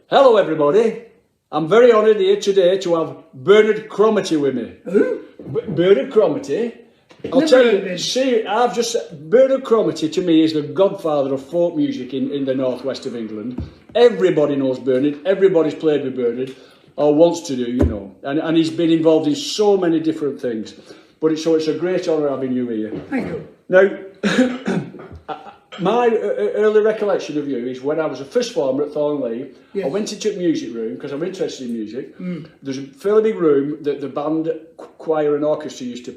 Hello everybody, I'm very honoured here today to have Bernard Cromarty with me. Who? Bernard Cromarty. I'll Never tell heard you, of him. see, Bernard Cromarty to me is the godfather of folk music in the northwest of England. Everybody knows Bernard, everybody's played with Bernard, or wants to do, you know, and he's been involved in so many different things. But it's a great honour having you here. Thank you. Now, my early recollection of you is when I was a first former at Thornley. Yes. I went into the music room because I'm interested in music. There's a fairly big room that the band, choir and orchestra used to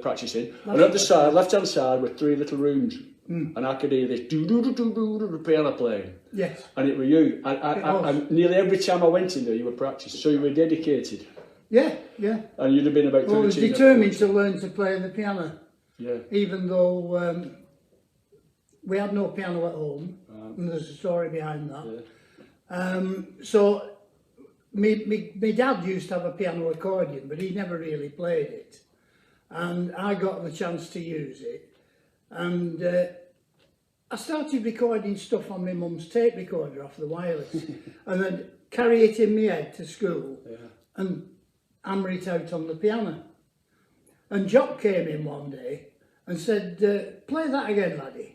practice in. And at the side, left-hand side, were three little rooms. And I could hear this do-do-do-do-do piano playing. Yes. And it were you. And nearly every time I went in there, you were practicing. So you were dedicated. Yeah, yeah. And you'd have been about 13. Well, I was determined to learn to play the piano. Yeah. Even though we had no piano at home, and there's a story behind that. Yeah. So my dad used to have a piano accordion, but he never really played it. And I got the chance to use it. And I started recording stuff on my mum's tape recorder off the wireless. And then carry it in my head to school and hammer it out on the piano. And Jock came in one day and said, play that again, laddie.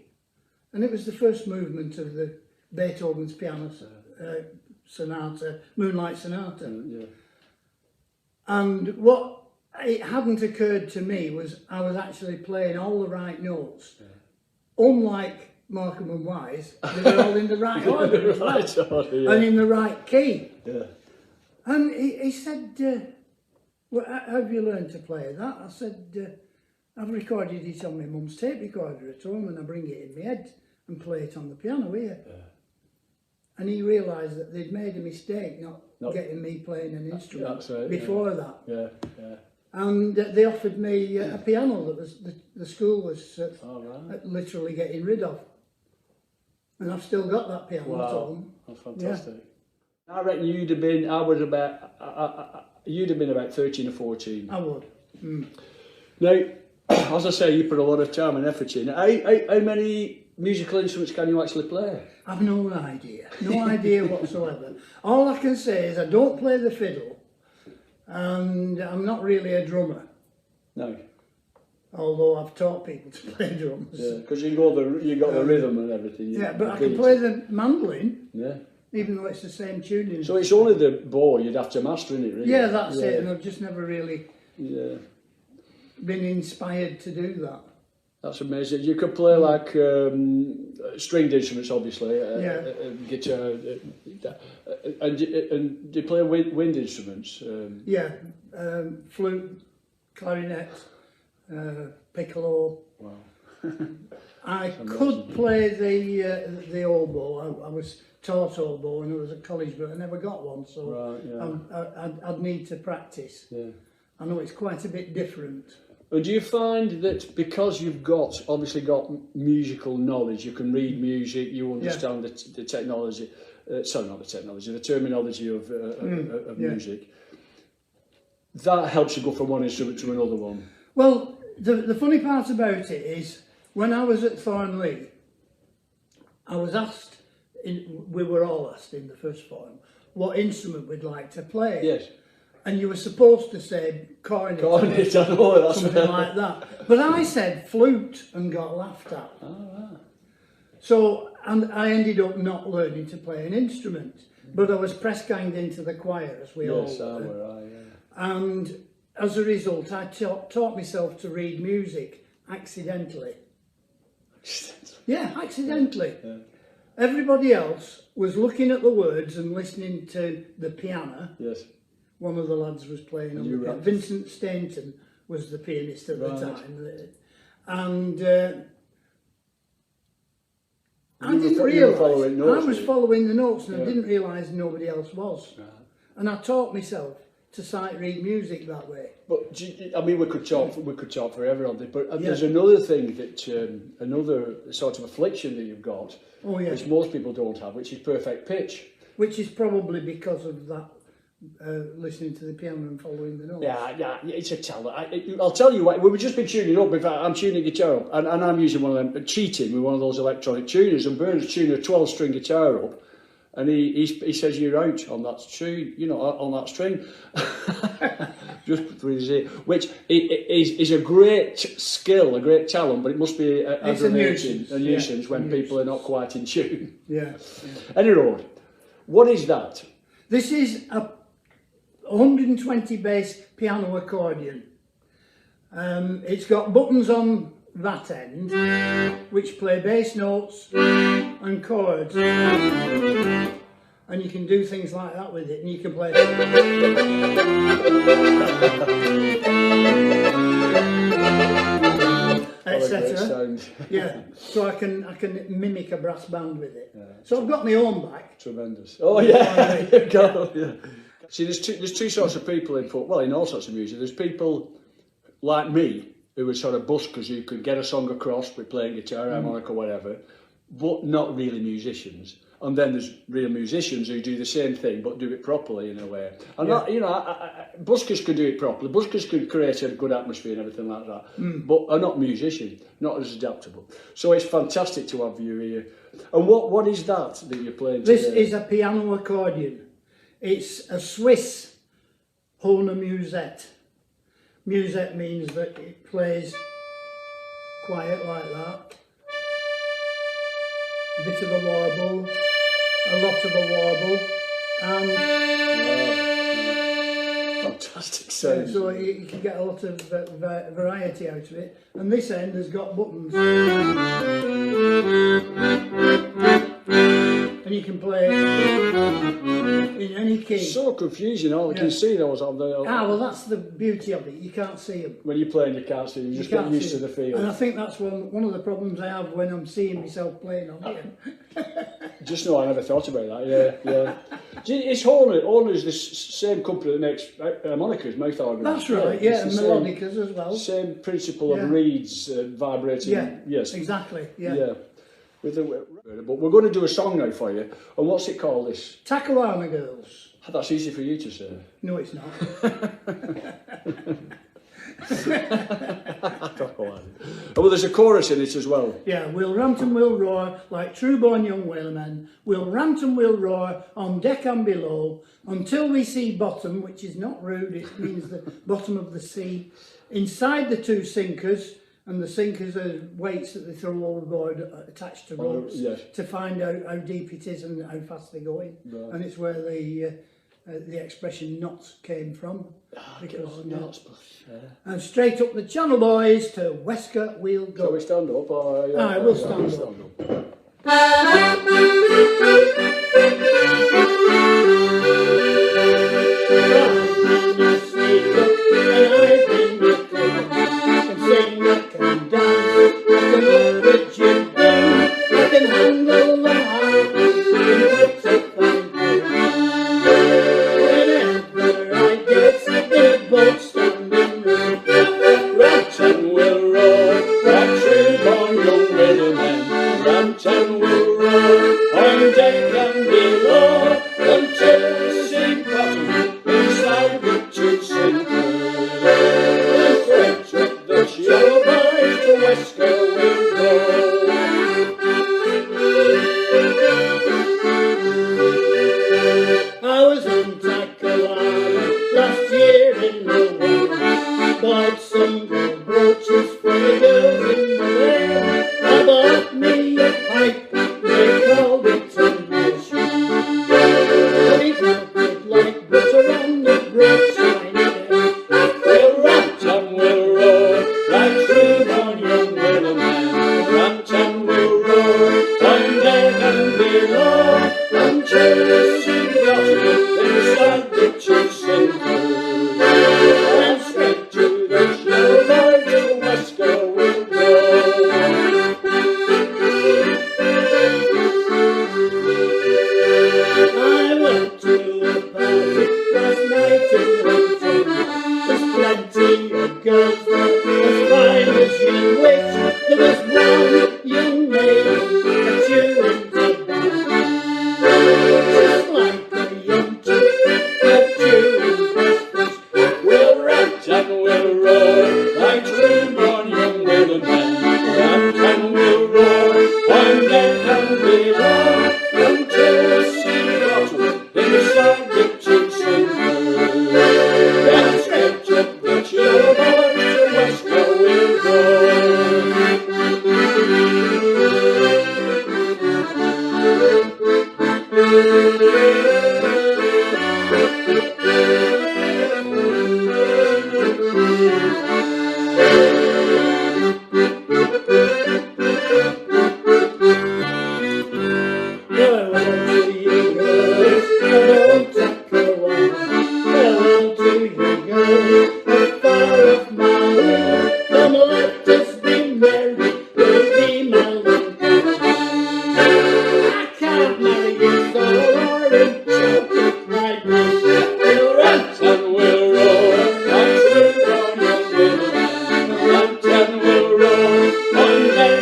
And it was the first movement of the Beethoven's piano sonata, Moonlight Sonata. Yeah. And what it hadn't occurred to me was I was actually playing all the right notes. Yeah. Unlike Markham and Wise, they were all in the right order as well, and in the right key. Yeah. And he said, well, how have you learned to play that? I said, I've recorded it on my mum's tape recorder at home and I bring it in my head and play it on the piano here. Yeah. And he realised that they'd made a mistake not getting me playing an instrument before that. Yeah, yeah. And they offered me a piano that was the school was literally getting rid of. And I've still got that piano at home. That's fantastic. Yeah. I reckon you'd have been, you'd have been about 13 or 14. I would. Now, as I say, you put a lot of time and effort in. How many musical instruments can you actually play? I've no idea. No idea whatsoever. All I can say is I don't play the fiddle and I'm not really a drummer. No. Although I've taught people to play drums. Yeah, because you got the rhythm and everything. Yeah, but I can play the mandolin. Yeah. Even though it's the same tuning. So it's only the bow you'd have to master, isn't it, really? Yeah, that's it, and I've just never really been inspired to do that. That's amazing. You could play like stringed instruments, obviously, guitar, and do you play wind instruments? Flute, clarinet, piccolo. Wow. I could play the oboe. I was taught oboe when I was at college, but I never got one, so I'd need to practice. Yeah. I know it's quite a bit different. And do you find that because you've obviously got musical knowledge, you can read music, you understand the technology, sorry, not the technology, the terminology of music, that helps you go from one instrument to another one? Well, the funny part about it is, when I was at Thornley, I was asked, we were all asked in the first form, what instrument we'd like to play. Yes. And you were supposed to say cornet, something like that. But I said flute and got laughed at. Oh, right. So, and I ended up not learning to play an instrument. But I was press-ganged into the choir, as we all were. And as a result, I taught myself to read music accidentally. Yeah, accidentally. Yeah. Everybody else was looking at the words and listening to the piano. Yes. One of the lads was playing on the piano. Vincent Stainton was the pianist at the time. And I didn't realise, I was following the notes and I didn't realise nobody else was. Right. And I taught myself to sight read music that way. But I mean, we could talk forever on this, but there's another thing that, another sort of affliction that you've got, which most people don't have, which is perfect pitch. Which is probably because of that. Listening to the piano and following the notes. Yeah, it's a talent. I'll tell you what, we've just been tuning up. In fact, I'm tuning guitar up, and I'm using one of them, cheating with one of those electronic tuners, and Bernard's tuning a 12-string guitar up, And he says, you're out on that string, you know, on that string. Just for his ear, which is a great skill, a great talent, but it must be aggravating, a nuisance when people are not quite in tune. Yeah. Anyway, what is that? This is a 120 bass piano accordion. It's got buttons on that end which play bass notes and chords, and you can do things like that with it, and you can play etc. Yeah, so I can mimic a brass band with it. Yeah. So I've got my own back. Tremendous. Oh yeah, there you go. Yeah. See, there's two sorts of people in all sorts of music. There's people like me who were sort of buskers who could get a song across with playing guitar, harmonica, whatever, but not really musicians. And then there's real musicians who do the same thing but do it properly in a way. And that, you know, buskers can do it properly. Buskers can create a good atmosphere and everything like that, but are not musicians, not as adaptable. So it's fantastic to have you here. And what is that you're playing today? This is a piano accordion. It's a Swiss horn musette. Musette means that it plays quiet like that. A bit of a warble, a lot of a warble, and fantastic sound. So you can get a lot of variety out of it. And this end has got buttons, and you can play in any key. So confusing. All I can see those on the. Well, that's the beauty of it. You can't see them. When you're playing, you can't see them. You just get used to the feel. And I think that's one of the problems I have when I'm seeing myself playing on here. Just know I never thought about that. Yeah. Is Horner's the same company that makes harmonicas, mouth organs? That's right. Yeah, and melodicas as well. Same principle of reeds vibrating. Yeah. Yes. Exactly. Yeah. But we're going to do a song now for you. And what's it called? This Takalana Girls. That's easy for you to say. No, it's not. Well, there's a chorus in it as well. Yeah, we'll rant and we'll roar like true-born young whalemen. We'll rant and we'll roar on deck and below until we see bottom, which is not rude, it means the bottom of the sea. Inside the two sinkers, and the sinkers are weights that they throw overboard attached to ropes to find out how deep it is and how fast they're going. Right. And it's where the expression knots came from. Because knots. And straight up the channel, boys, to Westcott we'll go. Shall we stand up? Or, we'll stand up.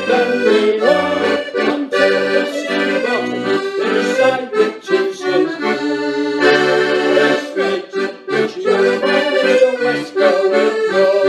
then we walk until the sea bottom, beside the Dixon through. We're straight, which is our way, so west going north.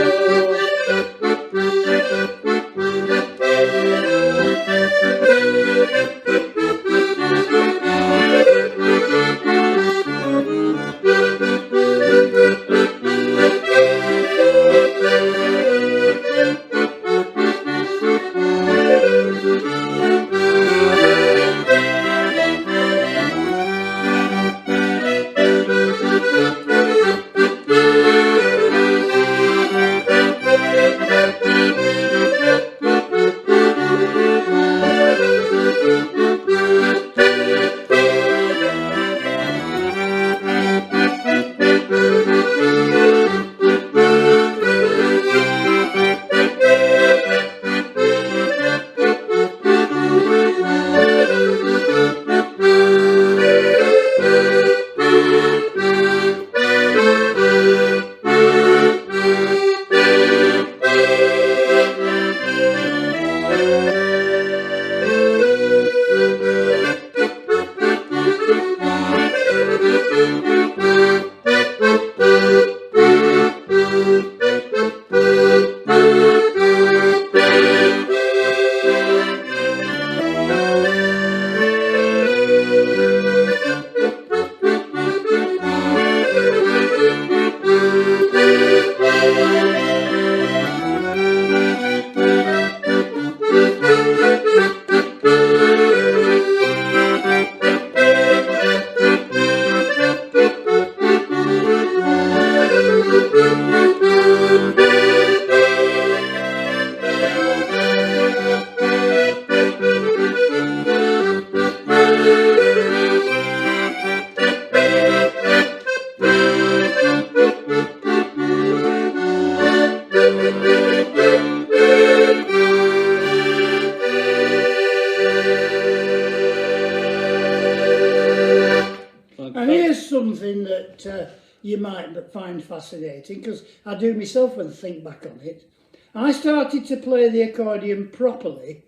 And here's something that you might find fascinating, because I do myself when I think back on it. I started to play the accordion properly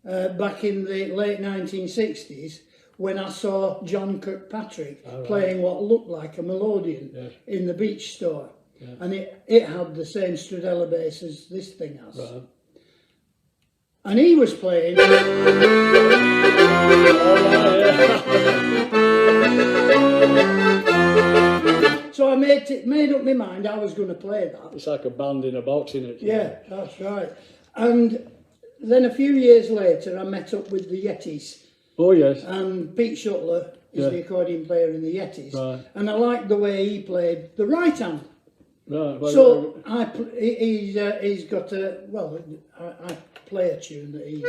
back in the late 1960s when I saw John Kirkpatrick playing what looked like a melodeon in the beach store. Yeah. And it had the same Stradella bass as this thing has. Right. And he was playing... So I made up my mind I was going to play that. It's like a band in a box, isn't it? Yeah, that's right. And then a few years later I met up with the Yetis. Oh yes. And Pete Shuttler is the accordion player in the Yetis. Right. And I liked the way he played the right hand. Right. Well, so he's got a, well, I play a tune that he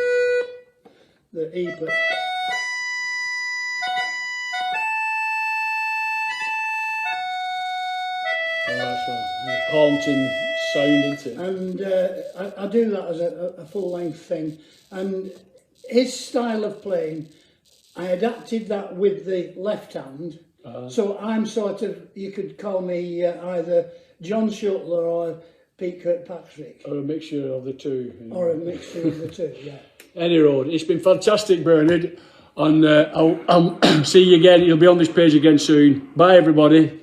plays. Oh, that's right. Haunting sound, isn't it? And I do that as a full-length thing. And his style of playing, I adapted that with the left hand. So I'm sort of, you could call me either John Shuttler or Pete Kirkpatrick. Or a mixture of the two. Or a mixture of the two, yeah. Any road. It's been fantastic, Bernard. And I'll see you again. You'll be on this page again soon. Bye, everybody.